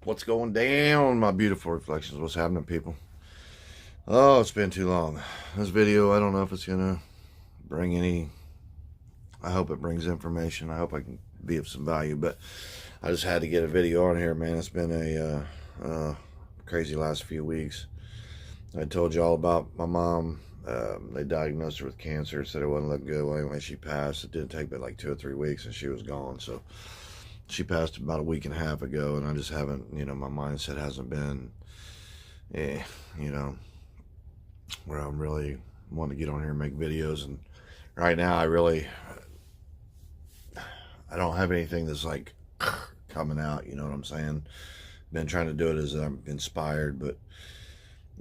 What's going down, my beautiful reflections? What's happening, people? Oh, it's been too long. This video, I don't know if it's gonna bring any. I hope it brings information. I hope I can be of some value, but I just had to get a video on here, man. It's been a crazy last few weeks. I told you all about my mom. They diagnosed her with cancer, said it wasn't look good. Well, anyway, she passed. It didn't take but like 2 or 3 weeks, and she was gone. So she passed about a week and a half ago, and I just haven't, my mindset hasn't been, eh, you know, where I'm really wanting to get on here and make videos. And right now, I don't have anything that's like coming out. You know what I'm saying? Been trying to do it as I'm inspired, but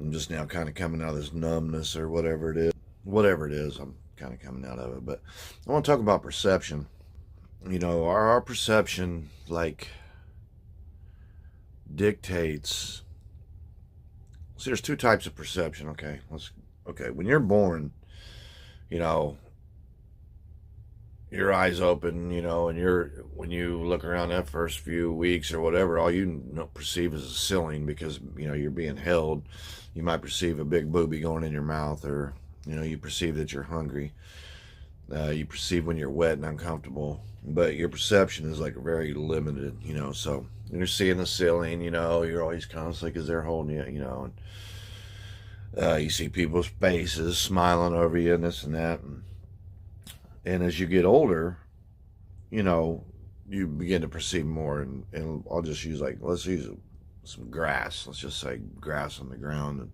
I'm just now kind of coming out of this numbness or whatever it is. Whatever it is, I'm kind of coming out of it. But I want to talk about perception. Our perception like dictates. See, there's two types of perception. Okay. When you're born, you know, your eyes open, and when you look around that first few weeks or whatever, all you perceive is a ceiling because you're being held. You might perceive a big booby going in your mouth, or you perceive that you're hungry. You perceive when you're wet and uncomfortable, but your perception is like very limited. So you're seeing the ceiling. You're always constantly because they're holding you. You see people's faces smiling over you and this and that. And as you get older, you begin to perceive more. And I'll just use let's use some grass. Let's just say grass on the ground.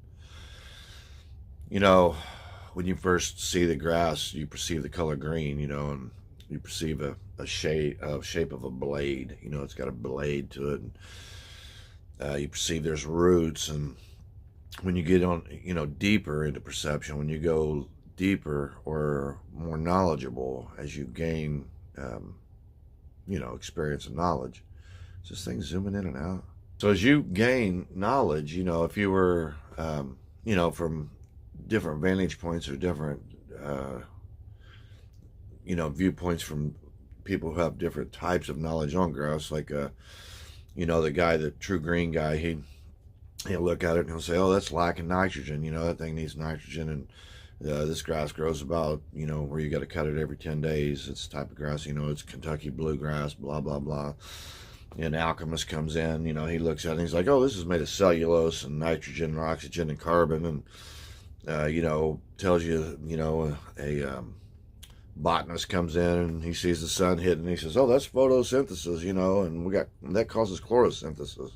And, when you first see the grass, you perceive the color green, and you perceive a shape of a blade. It's got a blade to it. And, you perceive there's roots. And when you get on, deeper into perception, when you go deeper or more knowledgeable as you gain, experience and knowledge, it's just things zooming in and out. So as you gain knowledge, if you were, from different vantage points or different, viewpoints from people who have different types of knowledge on grass, like, the guy, the true green guy, he'll look at it and he'll say, oh, that's lacking nitrogen. That thing needs nitrogen. And this grass grows about, where you got to cut it every 10 days. It's the type of grass, it's Kentucky bluegrass, blah, blah, blah. And alchemist comes in, he looks at it and he's like, oh, this is made of cellulose and nitrogen and oxygen and carbon. And, tells you, a botanist comes in and he sees the sun hitting and he says, oh, that's photosynthesis, and that causes chlorosynthesis.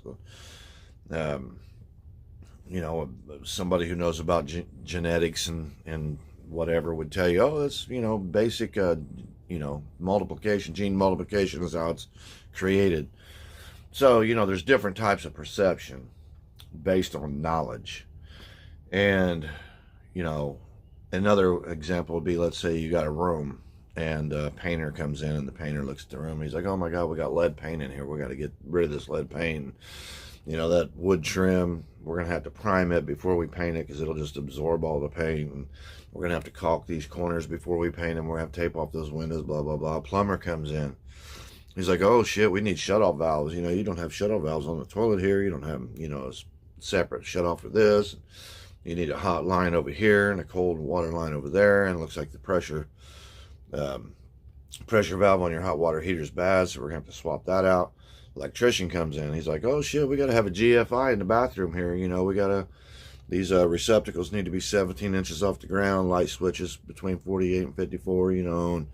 Somebody who knows about genetics and whatever would tell you, oh, that's, basic, multiplication, gene multiplication is how it's created. So, there's different types of perception based on knowledge. And, another example would be, let's say you got a room and a painter comes in and the painter looks at the room. He's like, oh my God, we got lead paint in here. We got to get rid of this lead paint. That wood trim, we're going to have to prime it before we paint it because it'll just absorb all the paint. And we're going to have to caulk these corners before we paint them. We're going to have to tape off those windows, blah, blah, blah. Plumber comes in. He's like, oh, shit, we need shutoff valves. You don't have shutoff valves on the toilet here. You don't have, a separate shutoff for this. You need a hot line over here and a cold water line over there. And it looks like the pressure valve on your hot water heater is bad, so we're going to have to swap that out. Electrician comes in. He's like, oh, shit, we got to have a GFI in the bathroom here. We got to, these receptacles need to be 17 inches off the ground, light switches between 48 and 54, and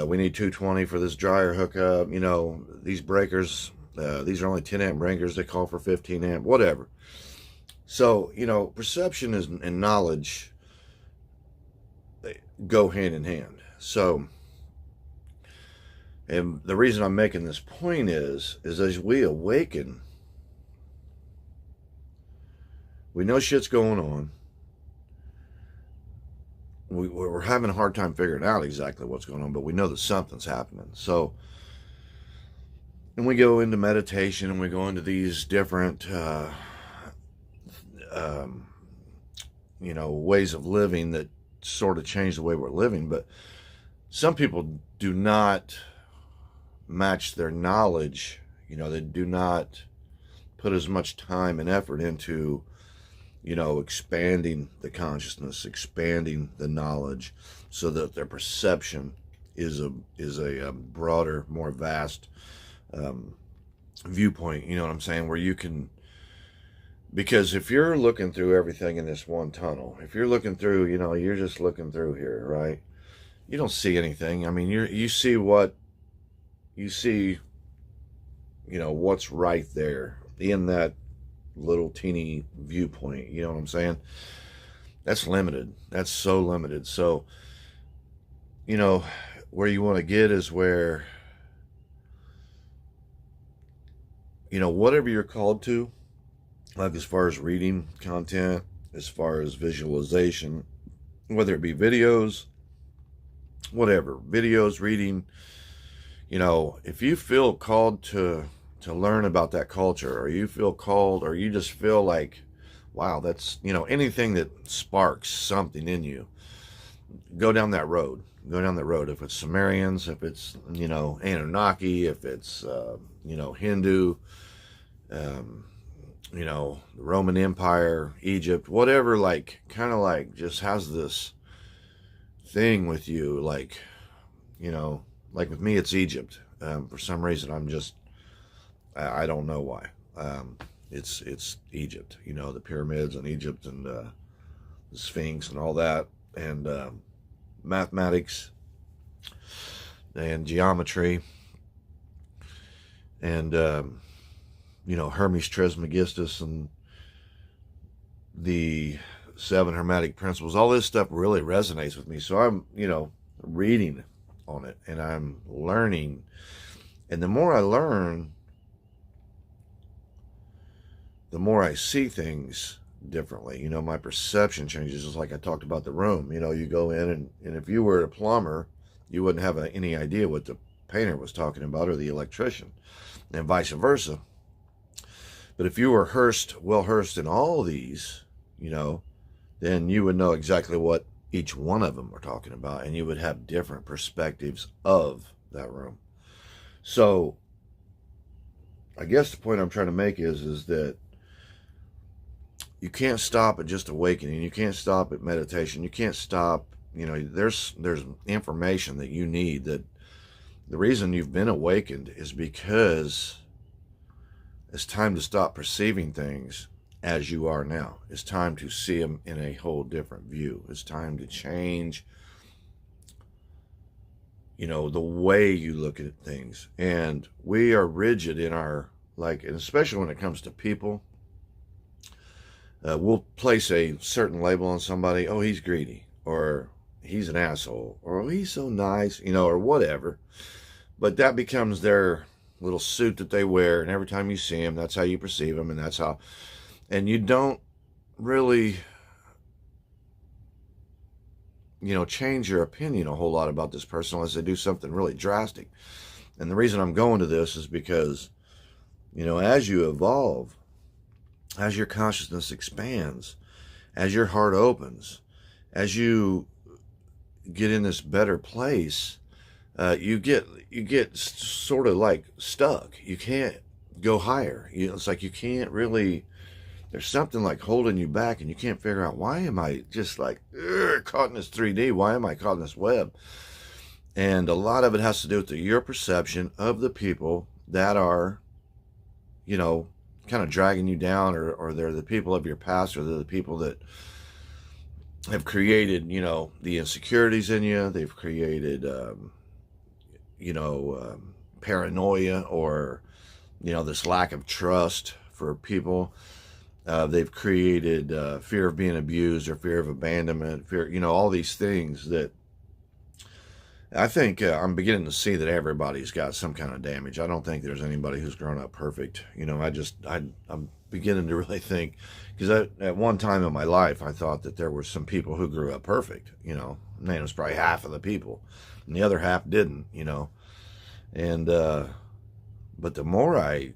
we need 220 for this dryer hookup. These breakers, these are only 10 amp breakers. They call for 15 amp, whatever. So, perception and knowledge go hand in hand. So, and the reason I'm making this point is as we awaken, we know shit's going on. We're having a hard time figuring out exactly what's going on, but we know that something's happening. So, and we go into meditation and we go into these different, ways of living that sort of change the way we're living. But some people do not match their knowledge. They do not put as much time and effort into, you know, expanding the consciousness, expanding the knowledge, so that their perception is a broader, more vast viewpoint. You know what I'm saying? Where you can, because if you're looking through everything in this one tunnel, if you're looking through, you know, you're just looking through here, right? You don't see anything. I mean, you see what you see, you know, what's right there in that little teeny viewpoint. You know what I'm saying? That's limited. That's so limited. So, you know, where you want to get is where, you know, whatever you're called to, like as far as reading content, as far as visualization, whether it be videos, whatever, videos, reading, you know, if you feel called to learn about that culture, or you feel called, or you just feel like, wow, that's, you know, anything that sparks something in you, go down that road. Go down that road. If it's Sumerians, if it's, you know, Anunnaki, if it's, you know, Hindu, you know, the Roman Empire, Egypt, whatever, like, kind of like just has this thing with you, like, you know, like with me, it's Egypt. For some reason, I don't know why. It's Egypt, you know, the pyramids in Egypt, and the Sphinx and all that, and mathematics and geometry, and you know, Hermes Trismegistus and the 7 Hermetic Principles. All this stuff really resonates with me. So I'm, you know, reading on it, and I'm learning. And the more I learn, the more I see things differently. You know, my perception changes. Just like I talked about the room. You know, you go in, and if you were a plumber, you wouldn't have any idea what the painter was talking about, or the electrician, and vice versa. But if you were well versed in all these, you know, then you would know exactly what each one of them were talking about, and you would have different perspectives of that room. So I guess the point I'm trying to make is that you can't stop at just awakening. You can't stop at meditation. You can't stop, you know, there's information that you need, that the reason you've been awakened is because it's time to stop perceiving things as you are now. It's time to see them in a whole different view. It's time to change, you know, the way you look at things. And we are rigid in our, like, and especially when it comes to people, we'll place a certain label on somebody. Oh, he's greedy, or he's an asshole, or oh, he's so nice, you know, or whatever. But that becomes their little suit that they wear, and every time you see them, that's how you perceive them, and that's how, and you don't really, you know, change your opinion a whole lot about this person unless they do something really drastic. And the reason I'm going to this is because, you know, as you evolve, as your consciousness expands, as your heart opens, as you get in this better place, you get sort of like stuck. You can't go higher. You know, it's like you can't really, there's something like holding you back, and you can't figure out, why am I just like caught in this 3D? Why am I caught in this web? And a lot of it has to do with your perception of the people that are, you know, kind of dragging you down, or they're the people of your past, or they're the people that have created, you know, the insecurities in you. They've created, you know, paranoia, or, you know, this lack of trust for people. They've created fear of being abused, or fear of abandonment, fear, you know, all these things that I think I'm beginning to see that everybody's got some kind of damage. I don't think there's anybody who's grown up perfect. You know, I'm beginning to really think, because at one time in my life, I thought that there were some people who grew up perfect, you know, and it was probably half of the people, and the other half didn't, you know. And, but the more I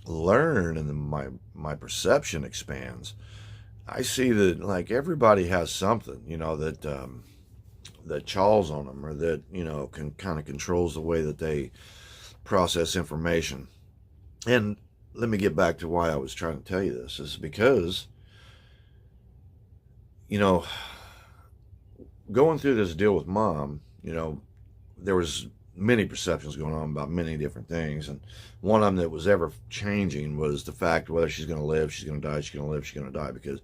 learn, and my perception expands, I see that, like, everybody has something, you know, that chaws on them, or that, you know, can kind of controls the way that they process information. And let me get back to why I was trying to tell you this. Is because, you know, going through this deal with Mom, you know, there was many perceptions going on about many different things, and one of them that was ever changing was the fact whether she's going to live, she's going to die, she's going to live, she's going to die, because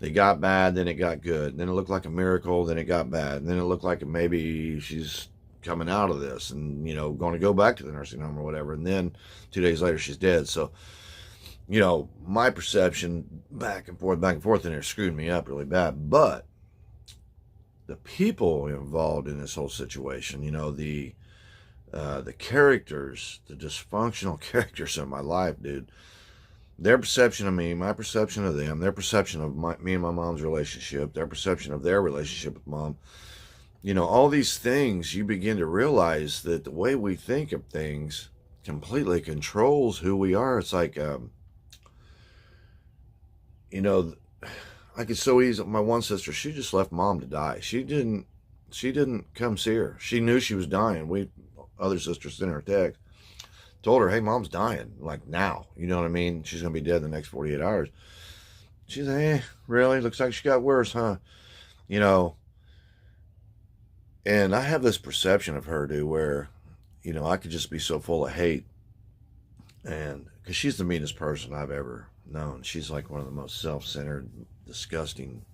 it got bad, then it got good, then it looked like a miracle, then it got bad, and then it looked like maybe she's coming out of this and, you know, going to go back to the nursing home or whatever, and then 2 days later she's dead. So, you know, my perception back and forth in there screwed me up really bad. But the people involved in this whole situation, you know, the characters, the dysfunctional characters in my life, dude, their perception of me, my perception of them, their perception of me and my mom's relationship, their perception of their relationship with Mom, you know, all these things, you begin to realize that the way we think of things completely controls who we are. It's like, you know, I could so easily, my one sister, she just left Mom to die. She didn't come see her. She knew she was dying. Other sisters sent her a text, told her, hey, Mom's dying, like now, you know what I mean? She's going to be dead in the next 48 hours. She's like, really? Looks like she got worse, huh? You know, and I have this perception of her, dude, where, you know, I could just be so full of hate. And because she's the meanest person I've ever known. She's like one of the most self-centered, disgusting,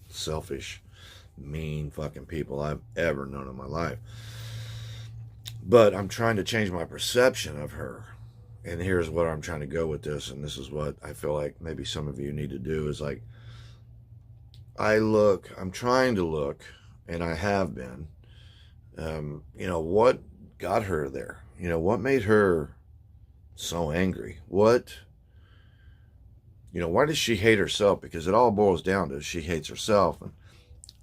selfish, mean fucking people I've ever known in my life. But I'm trying to change my perception of her. And here's what I'm trying to go with this. And this is what I feel like maybe some of you need to do is like, I'm trying to look, and I have been, you know, what got her there? You know, what made her so angry? What, you know, why does she hate herself? Because it all boils down to she hates herself. And,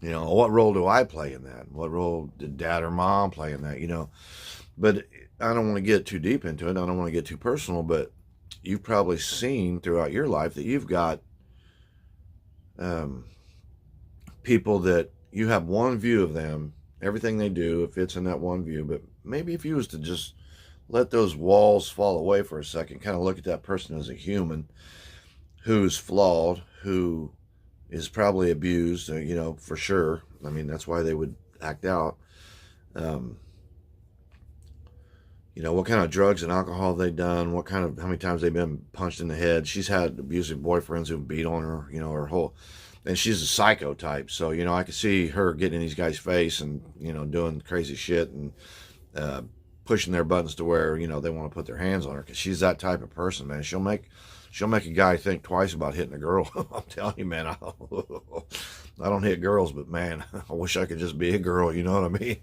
you know, what role do I play in that? What role did Dad or Mom play in that? You know, but I don't want to get too deep into it. I don't want to get too personal, but you've probably seen throughout your life that you've got people that you have one view of them, everything they do fits in that one view. But maybe if you was to just let those walls fall away for a second, kind of look at that person as a human who's flawed, who is probably abused, you know, for sure. I mean, that's why they would act out. You know, what kind of drugs and alcohol they've done, how many times they've been punched in the head. She's had abusive boyfriends who beat on her, you know, and she's a psycho type. So, you know, I could see her getting in these guys' face and, you know, doing crazy shit and pushing their buttons to where, you know, they want to put their hands on her, because she's that type of person, man. She'll make a guy think twice about hitting a girl. I'm telling you, man, I don't hit girls, but man, I wish I could just be a girl, you know what I mean?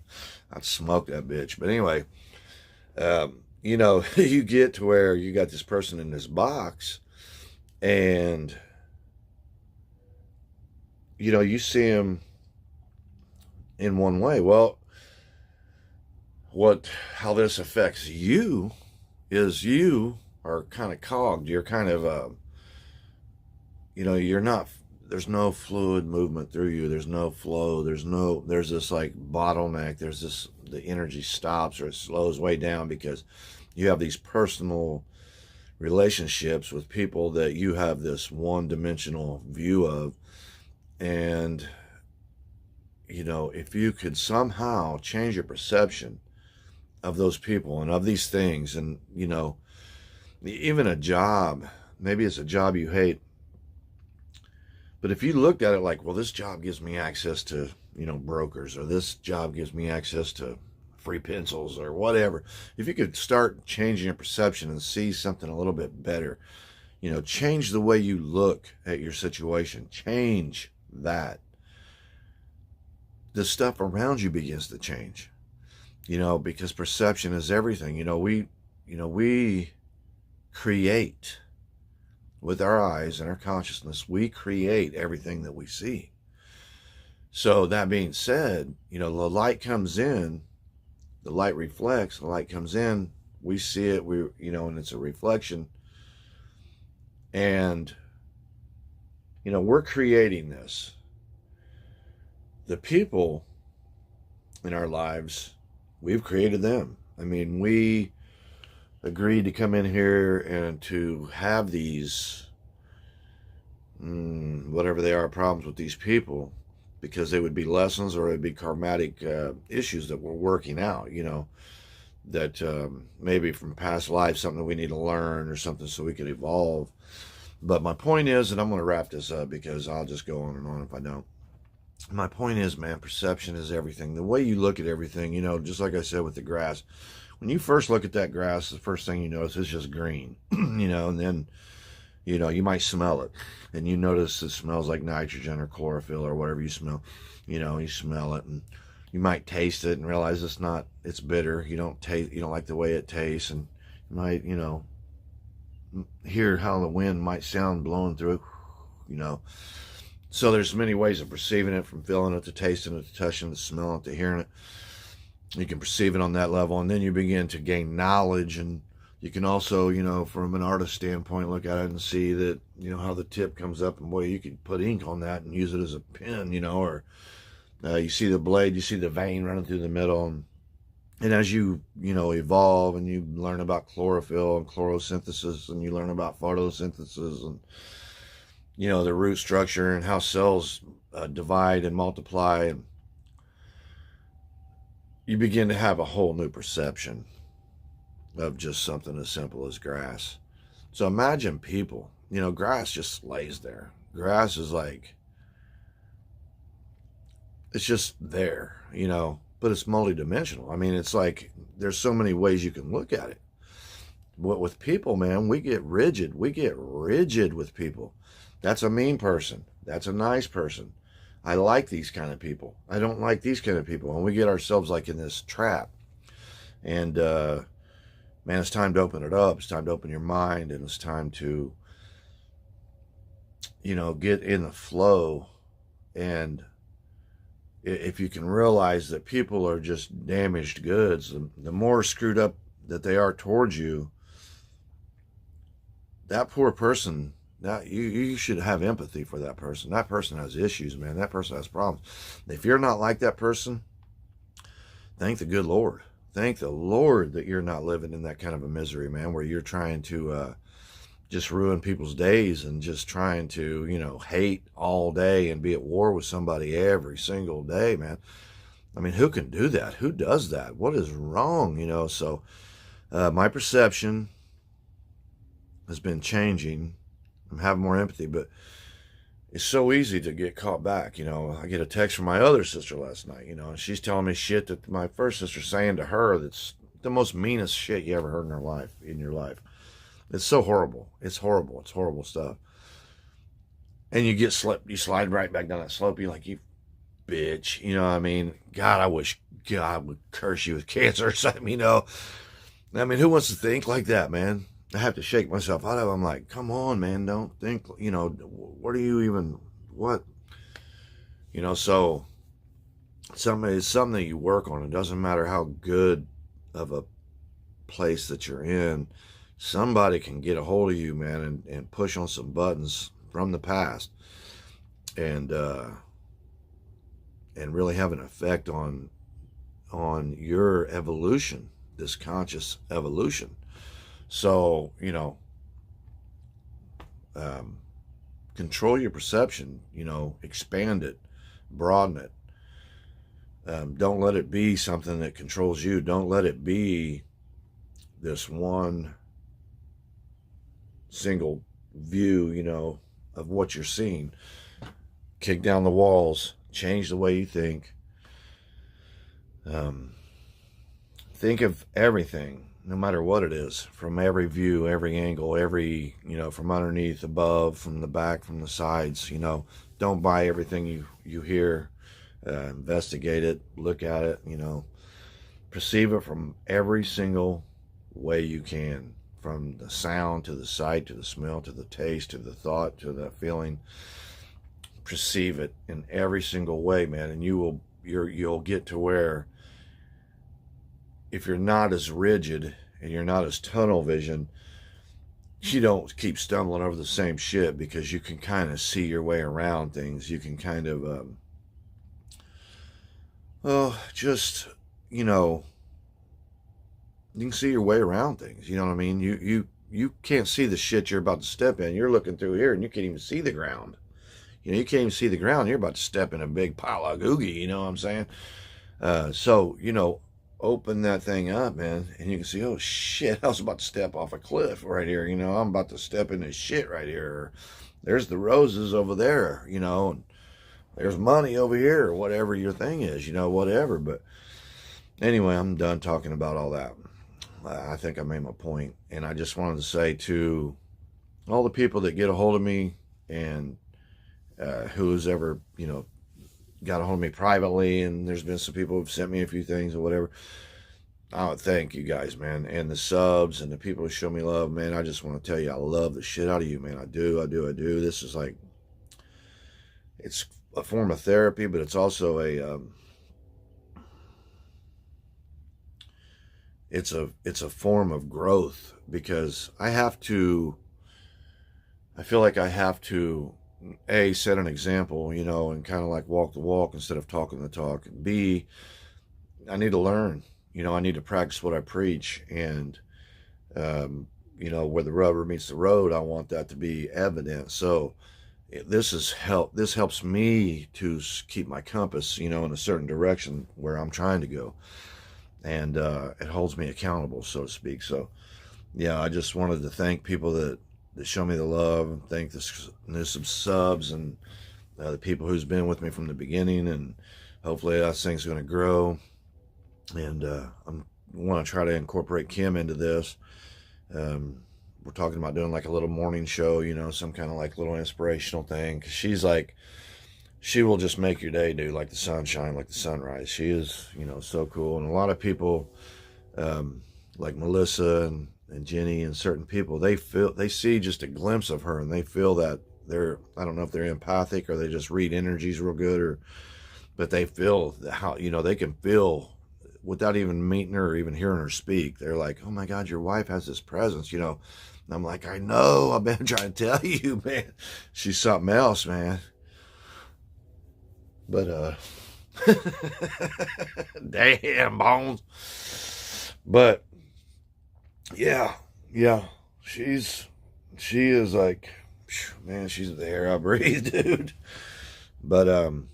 I'd smoke that bitch. But anyway, you know, you get to where you got this person in this box, and, you know, you see him in one way. Well, how this affects you is you are kind of cogged. You're kind of, you know, there's no fluid movement through you. There's no flow. There's this like bottleneck. The energy stops or it slows way down because you have these personal relationships with people that you have this one-dimensional view of. And, you know, if you could somehow change your perception of those people and of these things, and, you know, even a job, maybe it's a job you hate, but if you looked at it like, well, this job gives me access to, you know, brokers, or this job gives me access to free pencils or whatever, if you could start changing your perception and see something a little bit better, you know, change the way you look at your situation, change that, the stuff around you begins to change, you know, because perception is everything. You know, we create with our eyes and our consciousness. We create everything that we see. So that being said, you know, the light comes in, the light reflects, the light comes in, we see it, you know, and it's a reflection. And, you know, we're creating this. The people in our lives, we've created them. I mean, agreed to come in here and to have these, whatever they are, problems with these people, because they would be lessons or it'd be karmatic issues that we're working out, that maybe from past life, something that we need to learn or something so we can evolve. But my point is, and I'm going to wrap this up because I'll just go on and on if I don't. My point is, man, perception is everything. The way you look at everything, just like I said with the grass, when you first look at that grass, the first thing you notice is just green, and then, you might smell it and you notice it smells like nitrogen or chlorophyll or whatever you smell, you smell it and you might taste it and realize it's bitter. You don't like the way it tastes, and you might, hear how the wind might sound blowing through it, So there's many ways of perceiving it, from feeling it to tasting it to touching it to smelling it to hearing it. You can perceive it on that level, and then you begin to gain knowledge, and you can also, from an artist standpoint, look at it and see that, how the tip comes up, and boy, you could put ink on that and use it as a pen, or you see the blade, you see the vein running through the middle, and as you, evolve and you learn about chlorophyll and chlorosynthesis, and you learn about photosynthesis and, the root structure and how cells divide and multiply, and you begin to have a whole new perception of just something as simple as grass. So imagine people, grass just lays there. Grass is like, it's just there, but it's multidimensional. I mean, it's like there's so many ways you can look at it. But with people, man, we get rigid. We get rigid with people. That's a mean person. That's a nice person. I like these kind of people. I don't like these kind of people. And we get ourselves like in this trap. And, man, it's time to open it up. It's time to open your mind. And it's time to, get in the flow. And if you can realize that people are just damaged goods, the more screwed up that they are towards you, that poor person, now you should have empathy for that person. That person has issues, man. That person has problems. If you're not like that person, thank the good Lord. Thank the Lord that you're not living in that kind of a misery, man, where you're trying to just ruin people's days and just trying to, hate all day and be at war with somebody every single day, man. I mean, who can do that? Who does that? What is wrong, So my perception has been changing. I'm having more empathy, but it's so easy to get caught back. I get a text from my other sister last night, and she's telling me shit that my first sister's saying to her that's the most meanest shit you ever heard in your life. It's so horrible. It's horrible. It's horrible stuff. And you get slipped. You slide right back down that slope. You're like, you bitch. I mean? God, I wish God would curse you with cancer or something, I mean, who wants to think like that, man? I have to shake myself out of it. I'm like, come on, man, don't think, what are you even, what? So it's something that you work on. It doesn't matter how good of a place that you're in. Somebody can get a hold of you, man, and push on some buttons from the past and really have an effect on your evolution, this conscious evolution. So, control your perception, expand it, broaden it. Don't let it be something that controls you. Don't let it be this one single view, of what you're seeing. Kick down the walls, change the way you think. Think of everything, no matter what it is, from every view, every angle, every, from underneath, above, from the back, from the sides. Don't buy everything you hear. Investigate it, look at it, perceive it from every single way you can, from the sound to the sight to the smell to the taste to the thought to the feeling. Perceive it in every single way, man, and you'll get to where, if you're not as rigid and you're not as tunnel vision, you don't keep stumbling over the same shit, because you can kind of see your way around things. You can kind of, just, you can see your way around things. You know what I mean? You can't see the shit you're about to step in. You're looking through here and you can't even see the ground. You know, you can't even see the ground. You're about to step in a big pile of googie. You know what I'm saying? So, you know, open that thing up, man, and you can see, oh shit, I was about to step off a cliff right here. You know, I'm about to step in this shit right here. Or, there's the roses over there, you know, and there's money over here, or whatever your thing is, you know, whatever. But anyway, I'm done talking about all that. I think I made my point, and I just wanted to say to all the people that get a hold of me and who's ever, you know, got a hold of me privately, and there's been some people who've sent me a few things or whatever. I would thank you guys, man, and the subs and the people who show me love, man. I just want to tell you, I love the shit out of you, man. I do. This is like, it's a form of therapy, but it's also it's a form of growth, because I feel like I have to set an example, you know, and kind of like walk the walk instead of talking the talk. B, I need to learn, you know, I need to practice what I preach. And you know, where the rubber meets the road, I want that to be evident. So this helps me to keep my compass, you know, in a certain direction where I'm trying to go. And it holds me accountable, so to speak. So yeah, I just wanted to thank people that show me the love, thank the new subs, and the people who's been with me from the beginning. And hopefully that thing's going to grow. And I want to try to incorporate Kim into this. We're talking about doing like a little morning show, you know, some kind of like little inspirational thing. 'Cause she's like, she will just make your day, dude, like the sunshine, like the sunrise. She is, you know, so cool. And a lot of people, like Melissa and Jenny and certain people, they see just a glimpse of her, and they feel that I don't know if they're empathic or they just read energies real good, but they feel how, you know, they can feel without even meeting her or even hearing her speak. They're like, oh my God, your wife has this presence, you know. And I'm like, I know, I've been trying to tell you, man. She's something else, man. But damn, Bones. But yeah, she is like, man, she's the air I breathe, dude. But and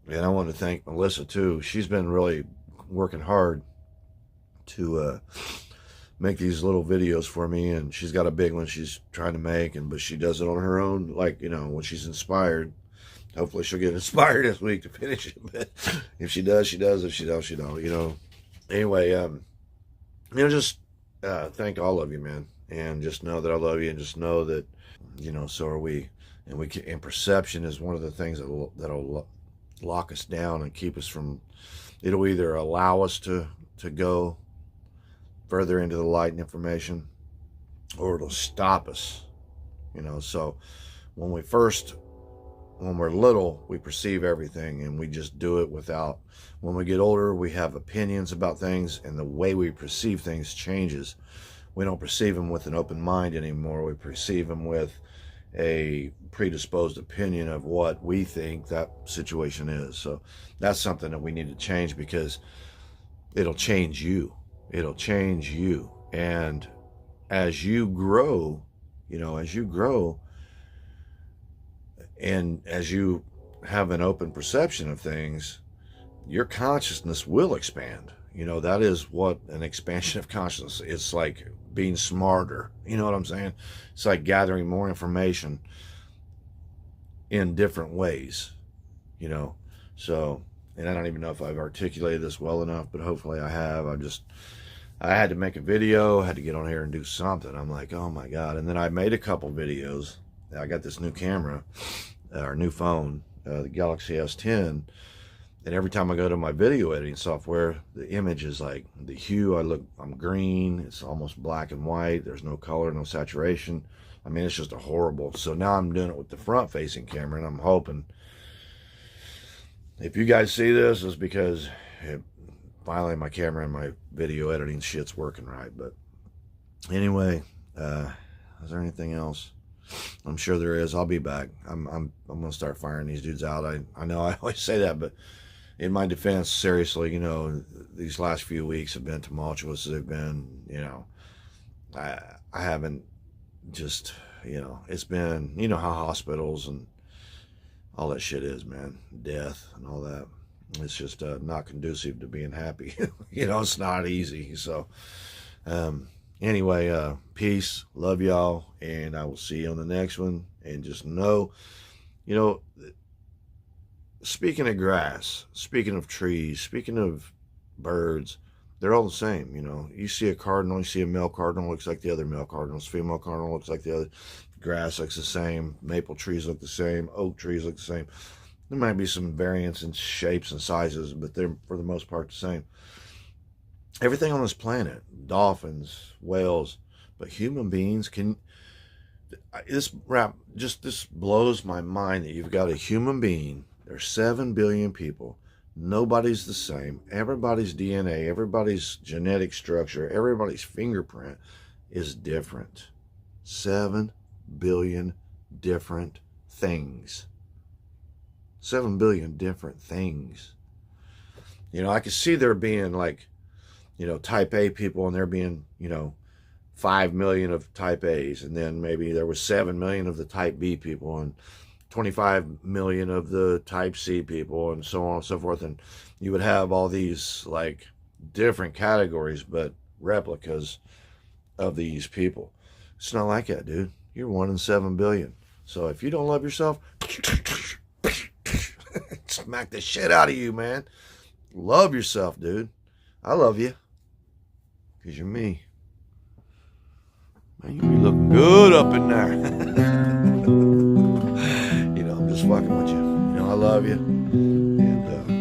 I want to thank Melissa too. She's been really working hard to make these little videos for me, and she's got a big one she's trying to make, but she does it on her own, like, you know, when she's inspired. Hopefully she'll get inspired this week to finish it. But if she does, she does. If she don't, she don't, you know. Anyway, you know, just thank all of you, man. And just know that I love you, and just know that, you know, so are we. And perception is one of the things that'll lock us down and keep us from, it'll either allow us to go further into the light and information, or it'll stop us, you know. So when we're little, we perceive everything, and we just do it without. When we get older, we have opinions about things, and the way we perceive things changes. We don't perceive them with an open mind anymore. We perceive them with a predisposed opinion of what we think that situation is. So that's something that we need to change, because it'll change you. It'll change you. And as you grow, you know, and as you have an open perception of things, your consciousness will expand. You know, that is what an expansion of consciousness. It's like being smarter. You know what I'm saying? It's like gathering more information in different ways, you know. So, and I don't even know if I've articulated this well enough, but hopefully I have. I had to make a video, had to get on here and do something. I'm like, oh my God. And then I made a couple videos. I got this new camera, or new phone, the Galaxy S10. And every time I go to my video editing software, the image is like, the hue, I'm green. It's almost black and white. There's no color, no saturation. I mean, it's just a horrible. So now I'm doing it with the front facing camera, and I'm hoping, if you guys see this, is because finally my camera and my video editing shit's working right. But anyway, is there anything else? I'm sure there is. I'll be back. I'm gonna start firing these dudes out. I know I always say that, but in my defense, seriously, these last few weeks have been tumultuous. They've been, I haven't just, it's been, how hospitals and all that shit is, man. Death and all that. It's just not conducive to being happy. It's not easy. So, anyway, peace. Love y'all. And I will see you on the next one. And just know, speaking of grass, speaking of trees, speaking of birds, they're all the same. You see a cardinal, you see a male cardinal, looks like the other male cardinals. Female cardinal looks like the other. Grass looks the same. Maple trees look the same. Oak trees look the same. There might be some variance in shapes and sizes, but they're for the most part the same. Everything on this planet, dolphins, whales, but human beings this blows my mind that you've got a human being. There's 7 billion people. Nobody's the same. Everybody's DNA, everybody's genetic structure, everybody's fingerprint is different. 7 billion different things. 7 billion different things. I could see there being like, type A people, and there being, 5 million of type A's, and then maybe there was 7 million of the type B people, and 25 million of the type C people, and so on and so forth. And you would have all these like different categories, but replicas of these people. It's not like that, dude. You're 1 in 7 billion. So if you don't love yourself, smack the shit out of you, man. Love yourself, dude. I love you. Because you're me. Man, you be looking good up in there. I'm just fucking with you. I love you. And,